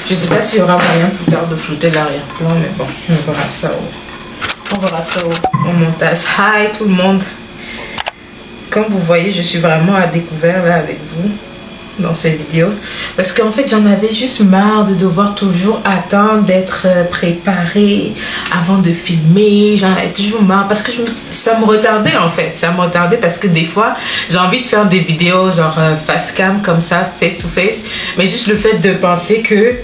Je sais pas s'il y aura moyen plus tard de flouter l'arrière-plan, mais bon, on verra ça au montage. Hi tout le monde. Comme vous voyez, je suis vraiment à découvert là avec vous dans cette vidéo. Parce qu'en fait, j'en avais juste marre de devoir toujours attendre d'être préparée avant de filmer. J'en avais toujours marre parce que ça me retardait en fait. Ça me retardait parce que des fois, j'ai envie de faire des vidéos genre face cam comme ça, face to face. Mais juste le fait de penser que,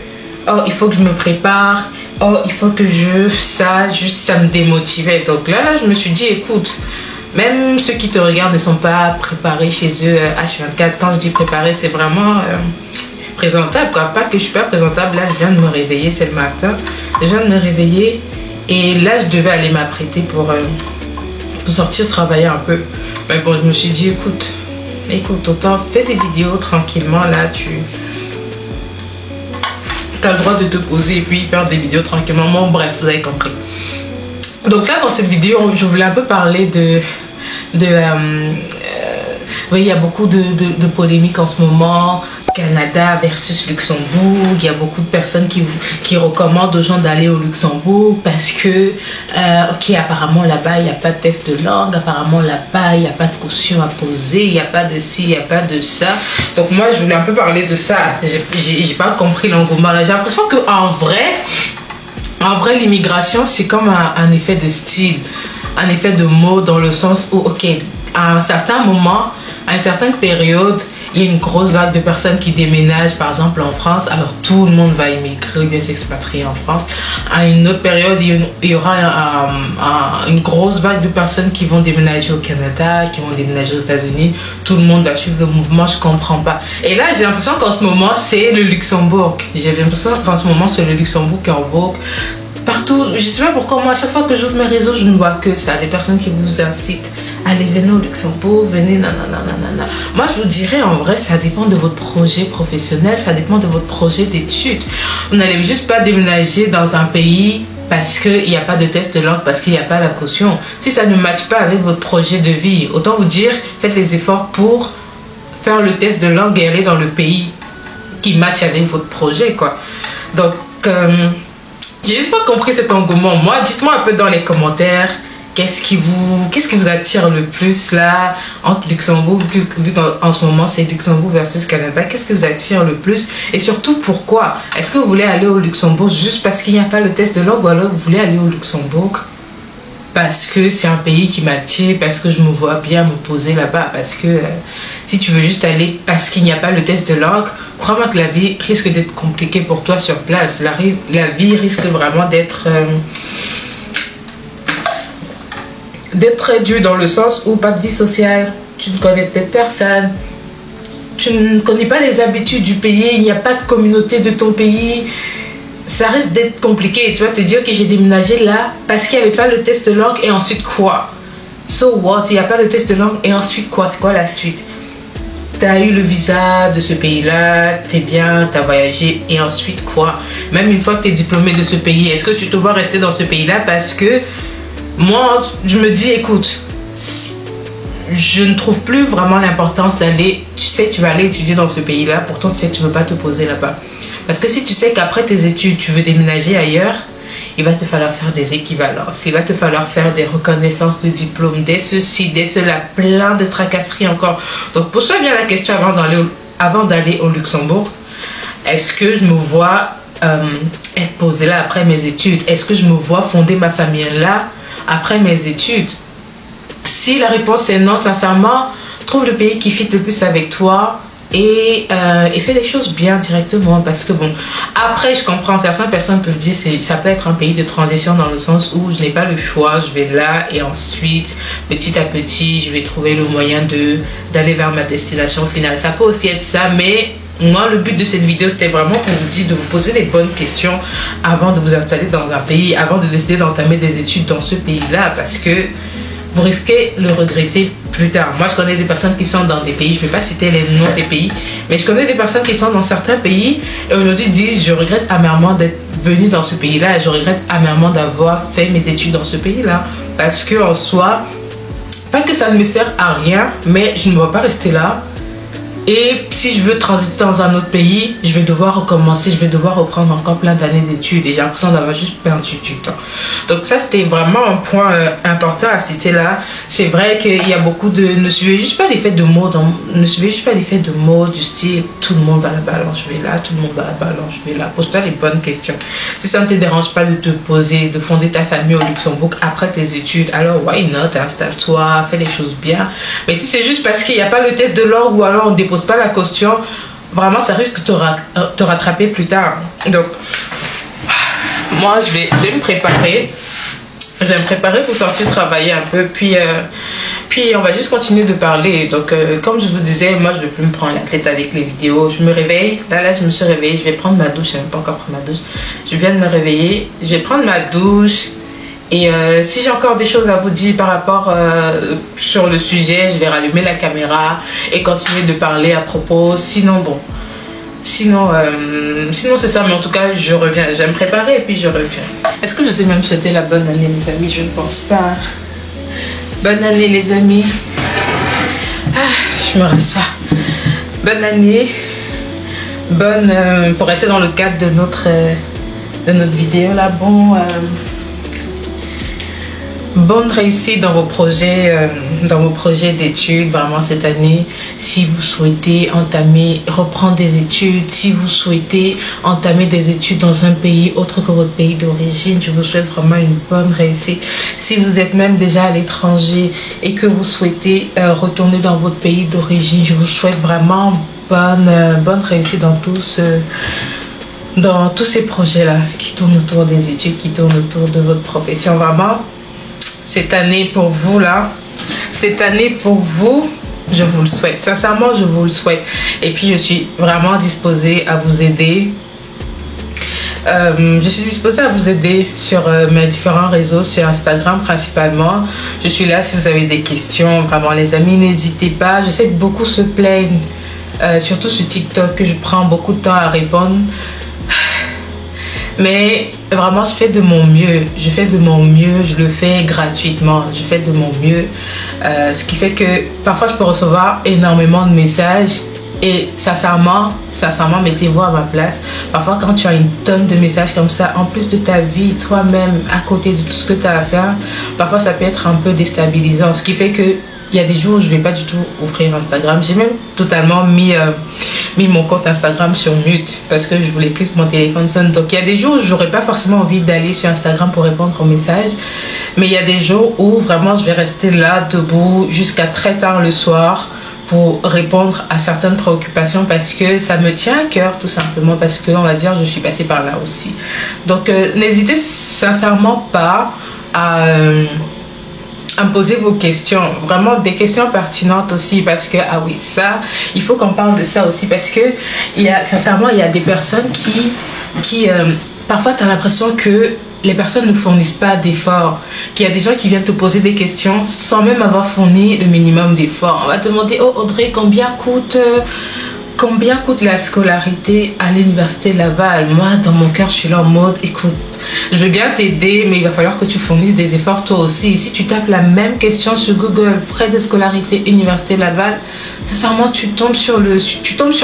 oh, il faut que je me prépare. Oh, il faut que ça me démotivait. Donc là, je me suis dit, écoute, même ceux qui te regardent ne sont pas préparés chez eux H24. Quand je dis préparé, c'est vraiment présentable, quoi. Pas que je suis pas présentable. Là, je viens de me réveiller, c'est le matin. Je viens de me réveiller et là, je devais aller m'apprêter pour sortir travailler un peu. Mais bon, je me suis dit, écoute, autant fais des vidéos tranquillement. Là, tu as le droit de te poser et puis faire des vidéos tranquillement. Bon, bref, vous avez compris. Donc là, dans cette vidéo, je voulais un peu parler oui, il y a beaucoup de polémiques en ce moment. Canada versus Luxembourg. Il y a beaucoup de personnes qui recommandent aux gens d'aller au Luxembourg parce que, ok, apparemment là-bas, il n'y a pas de test de langue. Apparemment là-bas, il n'y a pas de caution à poser. Il n'y a pas de ci, il n'y a pas de ça. Donc moi, je voulais un peu parler de ça. J'ai pas compris l'engouement là. J'ai l'impression qu'en vrai, l'immigration, c'est comme un effet de style, un effet de mot dans le sens où, ok, à un certain moment, à une certaine période, il y a une grosse vague de personnes qui déménagent, par exemple en France, alors tout le monde va immigrer, bien s'expatrier en France. À une autre période, il y aura une grosse vague de personnes qui vont déménager au Canada, qui vont déménager aux États-Unis. Tout le monde va suivre le mouvement, je comprends pas. Et là, j'ai l'impression qu'en ce moment, c'est le Luxembourg. J'ai l'impression qu'en ce moment, c'est le Luxembourg qui est en vogue. Partout, je sais pas pourquoi, moi, à chaque fois que j'ouvre mes réseaux, je ne vois que ça. Des personnes qui vous incitent. Allez, venez au Luxembourg, venez, nanana. Moi, je vous dirais, en vrai, ça dépend de votre projet professionnel, ça dépend de votre projet d'études. Vous n'allez juste pas déménager dans un pays parce qu'il n'y a pas de test de langue, parce qu'il n'y a pas la caution. Si ça ne matche pas avec votre projet de vie, autant vous dire, faites les efforts pour faire le test de langue et aller dans le pays qui matche avec votre projet, quoi. Donc, j'ai juste pas compris cet engouement. Moi, dites-moi un peu dans les commentaires. Qu'est-ce qui vous attire le plus là entre Luxembourg, vu qu'en ce moment c'est Luxembourg versus Canada, qu'est-ce qui vous attire le plus et surtout pourquoi? Est-ce que vous voulez aller au Luxembourg juste parce qu'il n'y a pas le test de langue ou alors vous voulez aller au Luxembourg parce que c'est un pays qui m'attire, parce que je me vois bien me poser là-bas, parce que si tu veux juste aller parce qu'il n'y a pas le test de langue, crois-moi que la vie risque d'être compliquée pour toi sur place. La vie risque vraiment d'être très dur dans le sens où pas de vie sociale, tu ne connais peut-être personne, tu ne connais pas les habitudes du pays, il n'y a pas de communauté de ton pays, ça risque d'être compliqué. Tu vas te dire que j'ai déménagé là parce qu'il n'y avait pas le test de langue et ensuite quoi? So what? Il n'y a pas le test de langue et ensuite quoi? C'est quoi la suite? Tu as eu le visa de ce pays-là, t'es bien, tu as voyagé et ensuite quoi? Même une fois que tu es diplômé de ce pays, est-ce que tu te vois rester dans ce pays-là parce que moi, je me dis, écoute, je ne trouve plus vraiment l'importance d'aller, tu sais que tu vas aller étudier dans ce pays-là, pourtant tu sais que tu ne veux pas te poser là-bas. Parce que si tu sais qu'après tes études, tu veux déménager ailleurs, il va te falloir faire des équivalences, il va te falloir faire des reconnaissances de diplôme, des ceci, des cela, plein de tracasseries encore. Donc pose-toi bien la question avant d'aller au Luxembourg. Est-ce que je me vois être posée là après mes études? Est-ce que je me vois fonder ma famille là après mes études? Si la réponse est non, sincèrement, trouve le pays qui fit le plus avec toi et fais les choses bien directement. Parce que bon, après je comprends, certaines personnes peuvent dire que ça peut être un pays de transition dans le sens où je n'ai pas le choix, je vais là et ensuite petit à petit je vais trouver le moyen d'aller vers ma destination finale. Ça peut aussi être ça, mais moi, le but de cette vidéo, c'était vraiment pour vous dire de vous poser les bonnes questions avant de vous installer dans un pays, avant de décider d'entamer des études dans ce pays-là, parce que vous risquez de le regretter plus tard. Moi, je connais des personnes qui sont dans des pays, je ne vais pas citer les noms des pays, mais je connais des personnes qui sont dans certains pays et aujourd'hui disent, je regrette amèrement d'être venu dans ce pays-là et je regrette amèrement d'avoir fait mes études dans ce pays-là, parce que en soi, pas que ça ne me sert à rien, mais je ne vais pas rester là Et si je veux transiter dans un autre pays, je vais devoir recommencer, je vais devoir reprendre encore plein d'années d'études et j'ai l'impression d'avoir juste perdu du temps. Donc ça, c'était vraiment un point important à citer là. C'est vrai qu'il y a beaucoup de... Ne suivez juste pas l'effet de mode, ne suivez juste pas l'effet de mode du style tout le monde va là-bas, alors je vais là, tout le monde va là-bas, alors je vais là. Pose-toi les bonnes questions. Si ça ne te dérange pas de te poser, de fonder ta famille au Luxembourg après tes études, alors why not, installe-toi, fais les choses bien. Mais si c'est juste parce qu'il n'y a pas le test de l'or ou alors on ne dépose pas la caution, vraiment ça risque de te rattraper plus tard. Donc moi je vais me préparer. Je vais me préparer pour sortir travailler un peu, puis on va juste continuer de parler. Donc comme je vous disais, moi je ne vais plus me prendre la tête avec les vidéos. Je me réveille, là je me suis réveillée, je vais prendre ma douche, je n'ai pas encore pris ma douche. Je viens de me réveiller, je vais prendre ma douche. Et si j'ai encore des choses à vous dire par rapport sur le sujet, je vais rallumer la caméra et continuer de parler à propos. Sinon, bon, sinon c'est ça. Mais en tout cas, je reviens. Je vais me préparer et puis je reviens. Est-ce que je sais même souhaiter la bonne année, les amis? Je ne pense pas. Bonne année, les amis. Je me rassois. Bonne année. Bonne... pour rester dans le cadre de notre vidéo là, bonne réussite dans vos projets d'études vraiment cette année. Si vous souhaitez reprendre des études, si vous souhaitez entamer des études dans un pays autre que votre pays d'origine, je vous souhaite vraiment une bonne réussite. Si vous êtes même déjà à l'étranger et que vous souhaitez retourner dans votre pays d'origine, je vous souhaite vraiment bonne réussite dans tous ces projets-là qui tournent autour des études, qui tournent autour de votre profession. Vraiment, cette année pour vous là, cette année pour vous, je vous le souhaite. Sincèrement, je vous le souhaite. Et puis, je suis vraiment disposée à vous aider. Je suis disposée à vous aider sur mes différents réseaux, sur Instagram principalement. Je suis là si vous avez des questions. Vraiment, les amis, n'hésitez pas. Je sais que beaucoup se plaignent, surtout sur TikTok, que je prends beaucoup de temps à répondre. Mais vraiment, je fais de mon mieux. Je fais de mon mieux. Je le fais gratuitement. Je fais de mon mieux. Ce qui fait que parfois, je peux recevoir énormément de messages. Et sincèrement, mettez-vous à ma place. Parfois, quand tu as une tonne de messages comme ça, en plus de ta vie, toi-même, à côté de tout ce que tu as à faire, parfois, ça peut être un peu déstabilisant. Ce qui fait que il y a des jours où je ne vais pas du tout ouvrir Instagram. J'ai même totalement mis mon compte Instagram sur mute parce que je voulais plus que mon téléphone sonne. Donc il y a des jours où j'aurais pas forcément envie d'aller sur Instagram pour répondre aux messages, mais il y a des jours où vraiment je vais rester là debout jusqu'à très tard le soir pour répondre à certaines préoccupations parce que ça me tient à cœur, tout simplement parce que on va dire je suis passée par là aussi. Donc n'hésitez sincèrement pas à me poser vos questions, vraiment des questions pertinentes aussi, parce que ah oui, ça il faut qu'on parle de ça aussi, parce que sincèrement il y a des personnes qui parfois tu as l'impression que les personnes ne fournissent pas d'efforts, qu'il y a des gens qui viennent te poser des questions sans même avoir fourni le minimum d'efforts. On va te demander, oh Audrey, combien coûte la scolarité à l'université Laval? Moi, dans mon cœur, je suis là en mode, écoute, je veux bien t'aider, mais il va falloir que tu fournisses des efforts toi aussi. Si tu tapes la même question sur Google, frais de scolarité Université Laval, sincèrement, tu tombes sur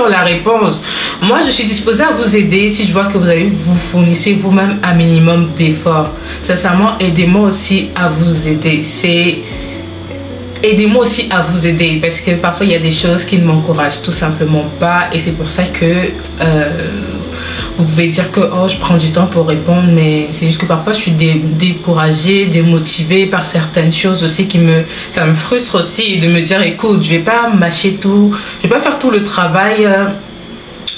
la réponse. Moi, je suis disposée à vous aider si je vois que vous fournissez vous-même un minimum d'efforts. Sincèrement, aidez-moi aussi à vous aider. Aidez-moi aussi à vous aider, parce que parfois il y a des choses qui ne m'encouragent tout simplement pas, et c'est pour ça que vous pouvez dire que oh, je prends du temps pour répondre, mais c'est juste que parfois je suis découragée, démotivée par certaines choses aussi ça me frustre aussi de me dire écoute, je vais pas mâcher tout, je vais pas faire tout le travail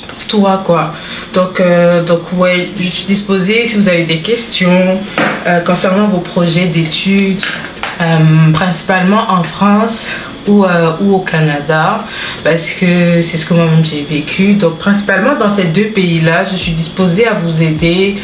pour toi quoi. Donc ouais, je suis disposée si vous avez des questions concernant vos projets d'études. Principalement en France ou au Canada, parce que c'est ce que moi-même j'ai vécu. Donc principalement dans ces deux pays-là, je suis disposée à vous aider.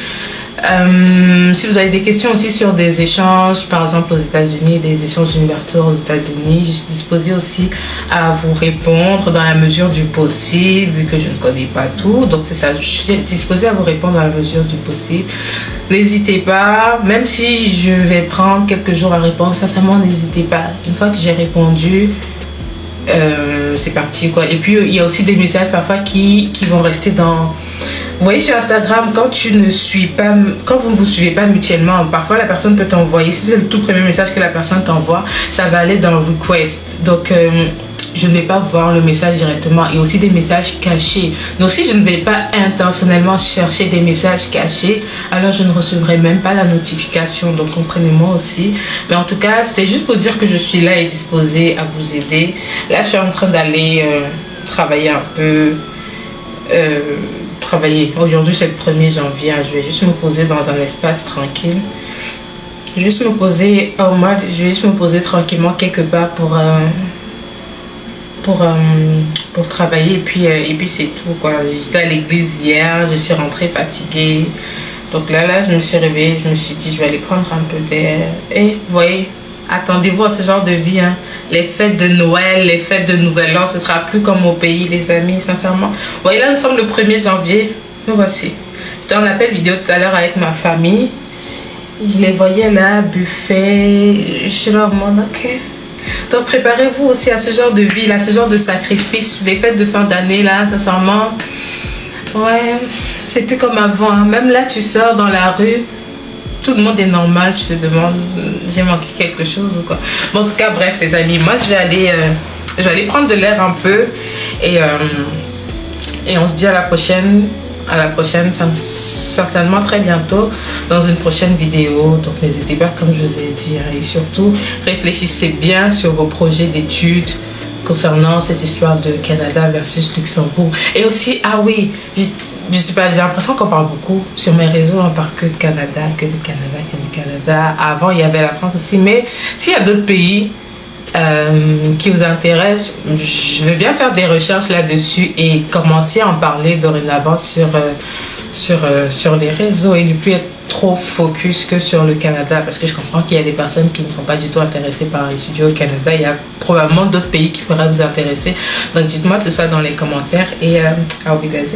Si vous avez des questions aussi sur des échanges, par exemple aux États-Unis, des échanges universitaires aux États-Unis, je suis disposée aussi à vous répondre dans la mesure du possible, vu que je ne connais pas tout. Donc c'est ça, je suis disposée à vous répondre dans la mesure du possible. N'hésitez pas, même si je vais prendre quelques jours à répondre, sincèrement n'hésitez pas. Une fois que j'ai répondu, c'est parti quoi. Et puis il y a aussi des messages parfois qui vont rester dans... Vous voyez sur Instagram, quand tu ne suis pas, quand vous ne vous suivez pas mutuellement, parfois la personne peut t'envoyer, si c'est le tout premier message que la personne t'envoie, ça va aller dans request. Donc je ne vais pas voir le message directement, et aussi des messages cachés. Donc si je ne vais pas intentionnellement chercher des messages cachés, alors je ne recevrai même pas la notification. Donc comprenez-moi aussi. Mais en tout cas, c'était juste pour dire que je suis là et disposée à vous aider. Là, je suis en train d'aller travailler un peu. Aujourd'hui, c'est le 1er janvier. Je vais juste me poser dans un espace tranquille. Je vais juste me poser tranquillement quelque part pour travailler, et puis c'est tout quoi. J'étais à l'église hier, je suis rentrée fatiguée, donc là je me suis réveillée, je me suis dit je vais aller prendre un peu d'air. Et vous voyez, attendez-vous à ce genre de vie, hein. Les fêtes de Noël, les fêtes de Nouvel An, ce sera plus comme au pays, les amis, sincèrement. Vous voyez, là nous sommes le 1er janvier, nous voici. J'étais en appel vidéo tout à l'heure avec ma famille, je les voyais là, buffet, je leur demande ok. Donc préparez-vous aussi à ce genre de vie, à ce genre de sacrifice. Les fêtes de fin d'année là, sincèrement, ouais, c'est plus comme avant, hein. Même là tu sors dans la rue, tout le monde est normal, tu te demandes j'ai manqué quelque chose ou quoi. Bon, en tout cas bref les amis, moi je vais aller prendre de l'air un peu, et on se dit à la prochaine, certainement très bientôt dans une prochaine vidéo. Donc n'hésitez pas, comme je vous ai dit, hein, et surtout réfléchissez bien sur vos projets d'études concernant cette histoire de Canada versus Luxembourg. Et aussi, ah oui, je sais pas, j'ai l'impression qu'on parle beaucoup sur mes réseaux, on parle que de Canada, que de Canada, que de Canada. Avant il y avait la France aussi, mais s'il y a d'autres pays qui vous intéressent, je veux bien faire des recherches là-dessus et commencer à en parler dorénavant sur les réseaux, et ne plus être trop focus que sur le Canada, parce que je comprends qu'il y a des personnes qui ne sont pas du tout intéressées par les studios au Canada. Il y a probablement d'autres pays qui pourraient vous intéresser, donc dites-moi tout ça dans les commentaires, et I'll be there.